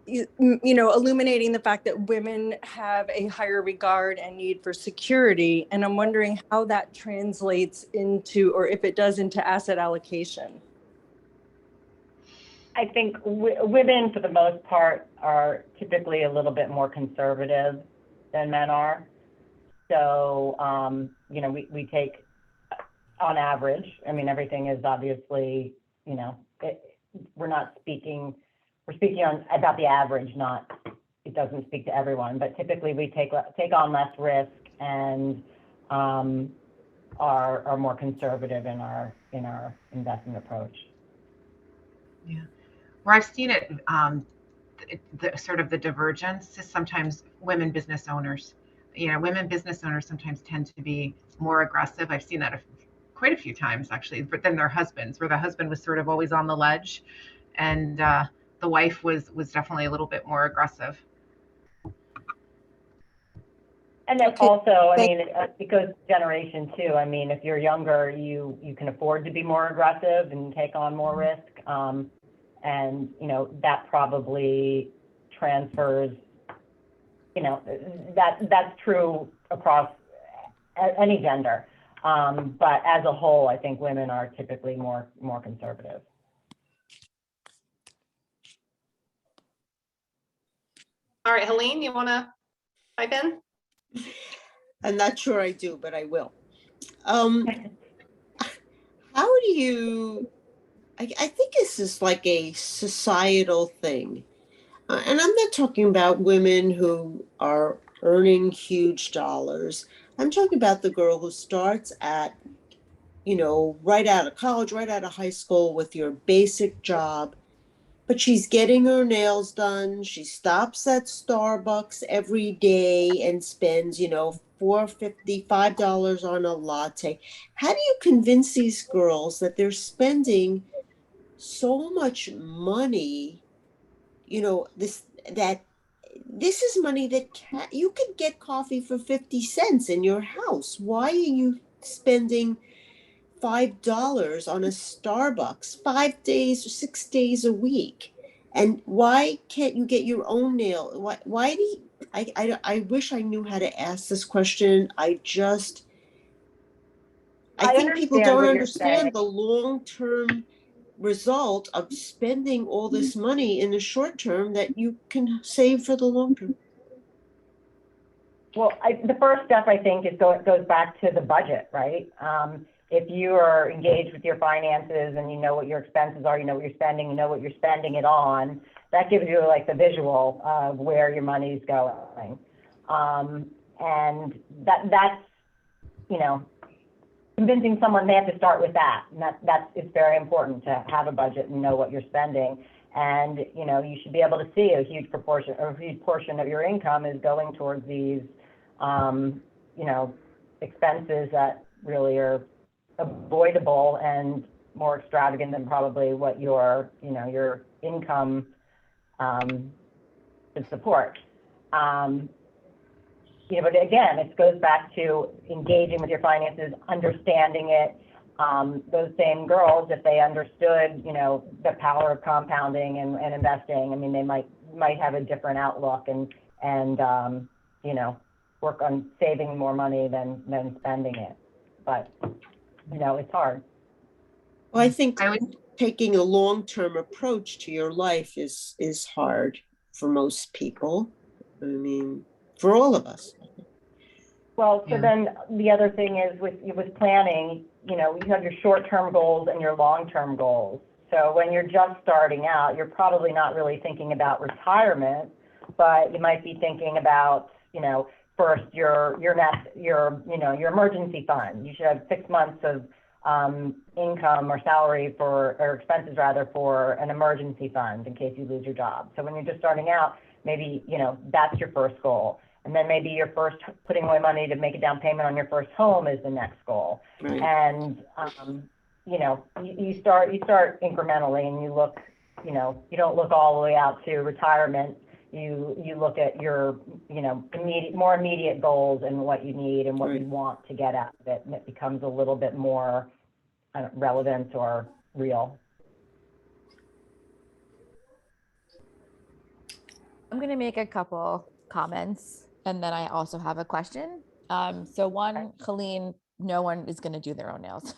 illuminating the fact that women have a higher regard and need for security. And I'm wondering how that translates into, or if it does, into asset allocation. I think women, for the most part, are typically a little bit more conservative than men are. So, we take, on average, everything is obviously, we're speaking about the average, it doesn't speak to everyone, but typically we take on less risk and are more conservative in our in our investment approach. Yeah, where I've seen it, the sort of the divergence is sometimes women business owners. Women business owners sometimes tend to be more aggressive. I've seen that quite a few times actually, but then their husbands, where the husband was sort of always on the ledge, and the wife was definitely a little bit more aggressive. And then Okay, also, I thank- mean, it goes generation too. I mean, if you're younger, you can afford to be more aggressive and take on more risk. And, that probably transfers, that's true across any gender. But as a whole, I think women are typically more conservative. All right, Helene, you want to pipe in? I'm not sure I do, but I will. How do you, I think this is like a societal thing. And I'm not talking about women who are earning huge dollars. I'm talking about the girl who starts at, right out of college, right out of high school with your basic job, but she's getting her nails done. She stops at Starbucks every day and spends, $4.50, $5 on a latte. How do you convince these girls that they're spending so much money, that this is money that you could get coffee for 50 cents in your house? Why are you spending $5 on a Starbucks 5 days or 6 days a week? And why can't you get your own nail? Why do you, I wish I knew how to ask this question. I think people understand don't what you're saying. understand the long-term result of spending all this money in the short term that you can save for the long term. Well, the first step, I think, goes back to the budget, right? If you are engaged with your finances and you know what your expenses are, you know what you're spending, you know what you're spending it on, that gives you like the visual of where your money's going. And that's, convincing someone they have to start with that. And it's very important to have a budget and know what you're spending. And, you should be able to see a huge portion of your income is going towards these, expenses that really are avoidable and more extravagant than probably what your income should support. But again, it goes back to engaging with your finances, understanding it. Those same girls, if they understood, the power of compounding and investing, I mean, they might have a different outlook and work on saving more money than spending it. But, it's hard. Well, I think taking a long-term approach to your life is hard for most people. I mean, for all of us. Well, so then the other thing is with planning, you have your short-term goals and your long-term goals. So when you're just starting out, you're probably not really thinking about retirement, but you might be thinking about, first your emergency fund. You should have 6 months of income or salary or expenses rather for an emergency fund in case you lose your job. So when you're just starting out, maybe, that's your first goal. And then maybe your first putting away money to make a down payment on your first home is the next goal. Right. And, you start incrementally and you look, you don't look all the way out to retirement. You look at your, more immediate goals and what you need and what you want to get out of it. And it becomes a little bit more relevant or real. I'm going to make a couple comments and then I also have a question. So one, Helene, no one is going to do their own nails.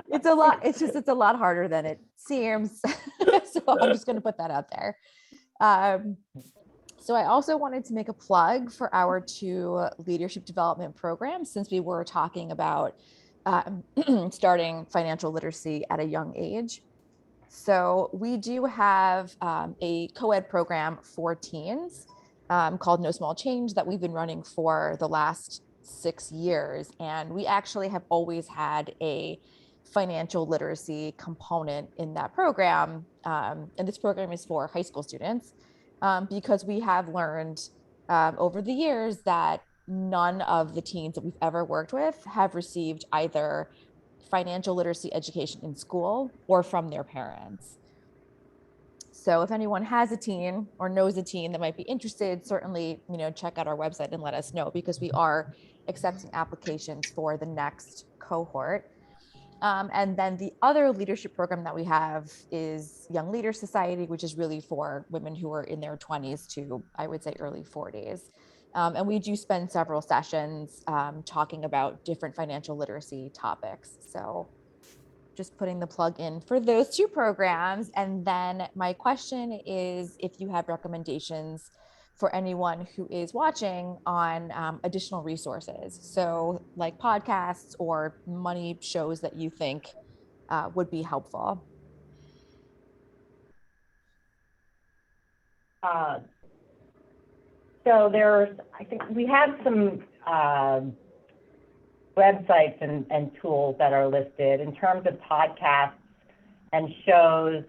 It's a lot. It's a lot harder than it seems. So I'm just going to put that out there. So I also wanted to make a plug for our 2 leadership development programs, since we were talking about starting financial literacy at a young age. So we do have a co-ed program for teens called No Small Change that we've been running for the last 6 years. And we actually have always had a financial literacy component in that program. And this program is for high school students because we have learned over the years that none of the teens that we've ever worked with have received either financial literacy education in school or from their parents. So if anyone has a teen or knows a teen that might be interested, certainly, check out our website and let us know, because we are accepting applications for the next cohort. And then the other leadership program that we have is Young Leaders Society, which is really for women who are in their 20s to, I would say, early 40s. And we do spend several sessions talking about different financial literacy topics. So just putting the plug in for those two programs. And then my question is if you have recommendations for anyone who is watching on additional resources. So like podcasts or money shows that you think would be helpful. So I think we have some websites and tools that are listed in terms of podcasts and shows.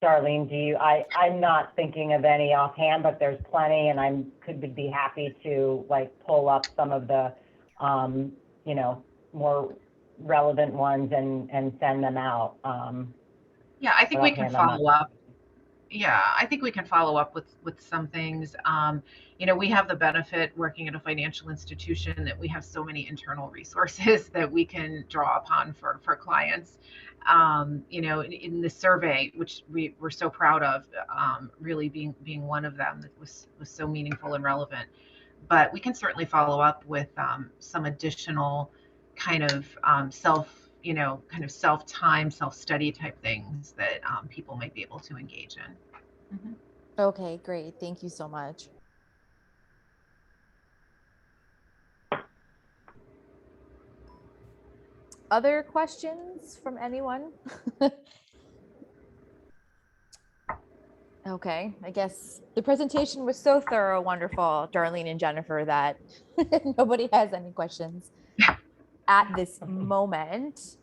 Darlene, I'm not thinking of any offhand, but there's plenty, and I could be happy to pull up some of the, more relevant ones and send them out. Yeah, I think we can follow up. Yeah, I think we can follow up with some things. We have the benefit working at a financial institution that we have so many internal resources that we can draw upon for clients. In the survey, which we're so proud of, really being one of them, that was so meaningful and relevant. But we can certainly follow up with some additional kind of self-time, self-study type things that people might be able to engage in. Mm-hmm. Okay, great. Thank you so much. Other questions from anyone? Okay, I guess the presentation was so thorough, wonderful, Darlene and Jennifer, that nobody has any questions at this moment.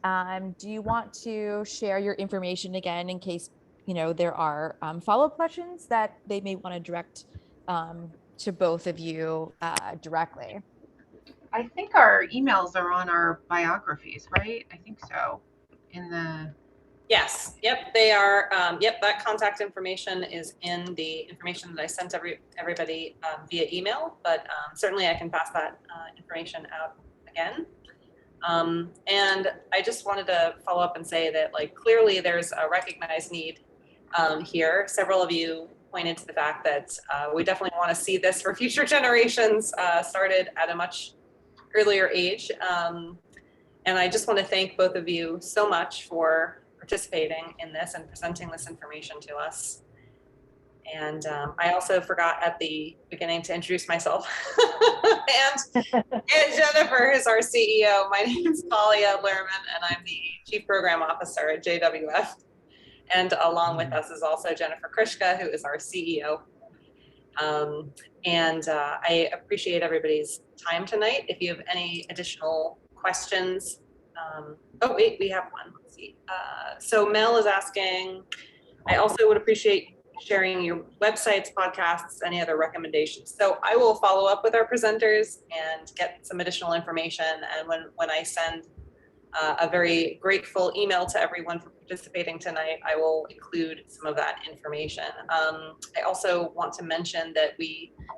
Do you want to share your information again in case there are follow-up questions that they may want to direct to both of you directly? I think our emails are on our biographies, right? I think so. Yes. Yep. They are. Yep. That contact information is in the information that I sent everybody via email, but certainly I can pass that information out again. And I just wanted to follow up and say that clearly there's a recognized need here. Several of you pointed to the fact that we definitely want to see this for future generations started at a much earlier age. And I just want to thank both of you so much for participating in this and presenting this information to us. And I also forgot at the beginning to introduce myself. and Jennifer is our CEO. My name is Talia Lerman, and I'm the Chief Program Officer at JWF. And along with us is also Jennifer Krishka, who is our CEO. I appreciate everybody's time tonight. If you have any additional questions, oh wait, we have one. Let's see. So Mel is asking, I also would appreciate sharing your websites, podcasts, any other recommendations. So I will follow up with our presenters and get some additional information. And when I send a very grateful email to everyone for participating tonight, I will include some of that information. I also want to mention that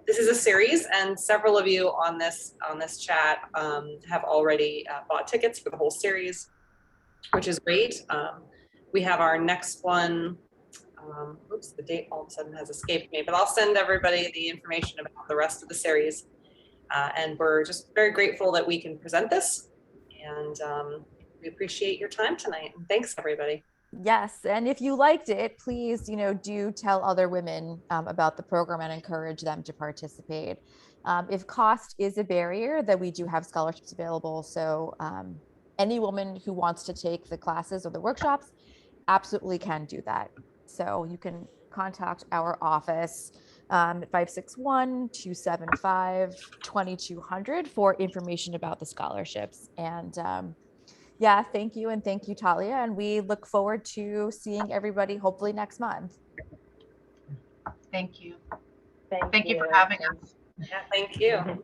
this is a series, and several of you on this chat have already bought tickets for the whole series, which is great. We have our next one. Oops, the date all of a sudden has escaped me, but I'll send everybody the information about the rest of the series. And we're just very grateful that we can present this. And we appreciate your time tonight. And thanks, everybody. Yes, and if you liked it, please, do tell other women about the program and encourage them to participate. If cost is a barrier, then we do have scholarships available. So any woman who wants to take the classes or the workshops absolutely can do that. So you can contact our office at 561-275-2200 for information about the scholarships. And yeah, thank you. And thank you, Talia. And we look forward to seeing everybody hopefully next month. Thank you. Thank Thank you for you. having us. Yeah, thank you.